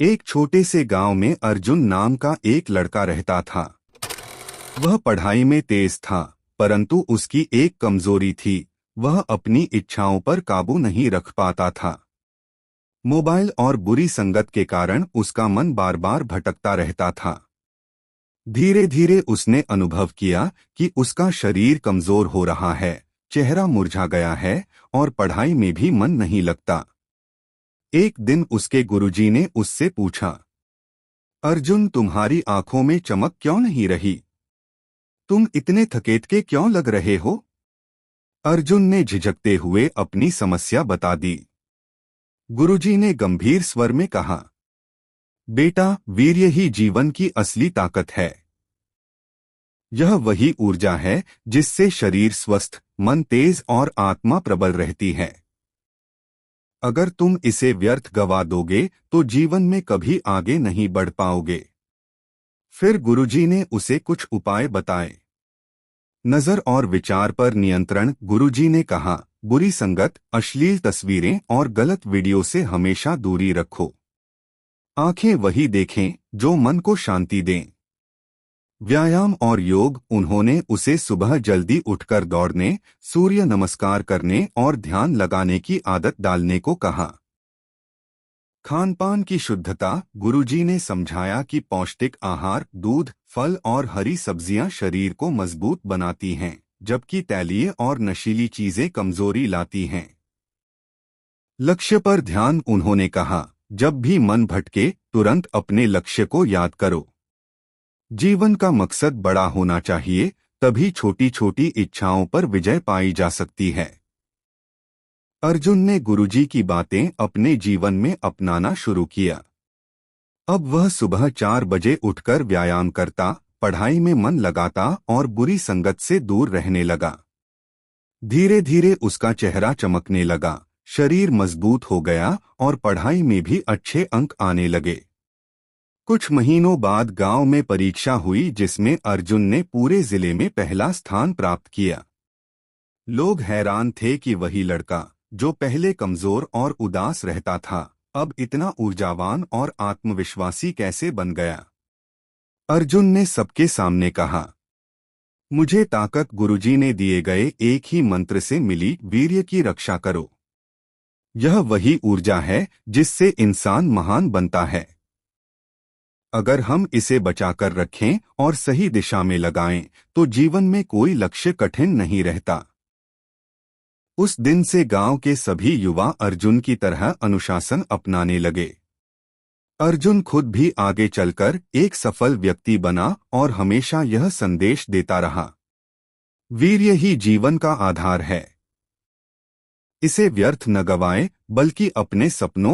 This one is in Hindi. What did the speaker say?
एक छोटे से गांव में अर्जुन नाम का एक लड़का रहता था। वह पढ़ाई में तेज था, परंतु उसकी एक कमजोरी थी। वह अपनी इच्छाओं पर काबू नहीं रख पाता था। मोबाइल और बुरी संगत के कारण उसका मन बार बार भटकता रहता था। धीरे धीरे उसने अनुभव किया कि उसका शरीर कमजोर हो रहा है, चेहरा मुरझा गया है और पढ़ाई में भी मन नहीं लगता। एक दिन उसके गुरुजी ने उससे पूछा, अर्जुन, तुम्हारी आंखों में चमक क्यों नहीं रही? तुम इतने थकेत के क्यों लग रहे हो? अर्जुन ने झिझकते हुए अपनी समस्या बता दी। गुरुजी ने गंभीर स्वर में कहा, बेटा, वीर्य ही जीवन की असली ताकत है। यह वही ऊर्जा है जिससे शरीर स्वस्थ, मन तेज और आत्मा प्रबल रहती है। अगर तुम इसे व्यर्थ गवा दोगे तो जीवन में कभी आगे नहीं बढ़ पाओगे। फिर गुरुजी ने उसे कुछ उपाय बताए। नजर और विचार पर नियंत्रण। गुरुजी ने कहा, बुरी संगत, अश्लील तस्वीरें और गलत वीडियो से हमेशा दूरी रखो। आंखें वही देखें जो मन को शांति दें। व्यायाम और योग। उन्होंने उसे सुबह जल्दी उठकर दौड़ने, सूर्य नमस्कार करने और ध्यान लगाने की आदत डालने को कहा। खानपान की शुद्धता। गुरुजी ने समझाया कि पौष्टिक आहार, दूध, फल और हरी सब्जियां शरीर को मजबूत बनाती हैं, जबकि तैलीय और नशीली चीजें कमजोरी लाती हैं। लक्ष्य पर ध्यान। उन्होंने कहा, जब भी मन भटके तुरंत अपने लक्ष्य को याद करो। जीवन का मकसद बड़ा होना चाहिए, तभी छोटी छोटी इच्छाओं पर विजय पाई जा सकती है। अर्जुन ने गुरुजी की बातें अपने जीवन में अपनाना शुरू किया। अब वह सुबह 4 बजे उठकर व्यायाम करता, पढ़ाई में मन लगाता और बुरी संगत से दूर रहने लगा। धीरे धीरे उसका चेहरा चमकने लगा, शरीर मजबूत हो गया और पढ़ाई में भी अच्छे अंक आने लगे। कुछ महीनों बाद गांव में परीक्षा हुई जिसमें अर्जुन ने पूरे जिले में पहला स्थान प्राप्त किया। लोग हैरान थे कि वही लड़का, जो पहले कमजोर और उदास रहता था, अब इतना ऊर्जावान और आत्मविश्वासी कैसे बन गया। अर्जुन ने सबके सामने कहा, मुझे ताकत गुरुजी ने दिए गए एक ही मंत्र से मिली, वीर्य की रक्षा करो। यह वही ऊर्जा है जिससे इंसान महान बनता है। अगर हम इसे बचाकर रखें और सही दिशा में लगाएं, तो जीवन में कोई लक्ष्य कठिन नहीं रहता। उस दिन से गांव के सभी युवा अर्जुन की तरह अनुशासन अपनाने लगे। अर्जुन खुद भी आगे चलकर एक सफल व्यक्ति बना और हमेशा यह संदेश देता रहा, वीर्य ही जीवन का आधार है। इसे व्यर्थ न गवाएं, बल्कि अपने सपनों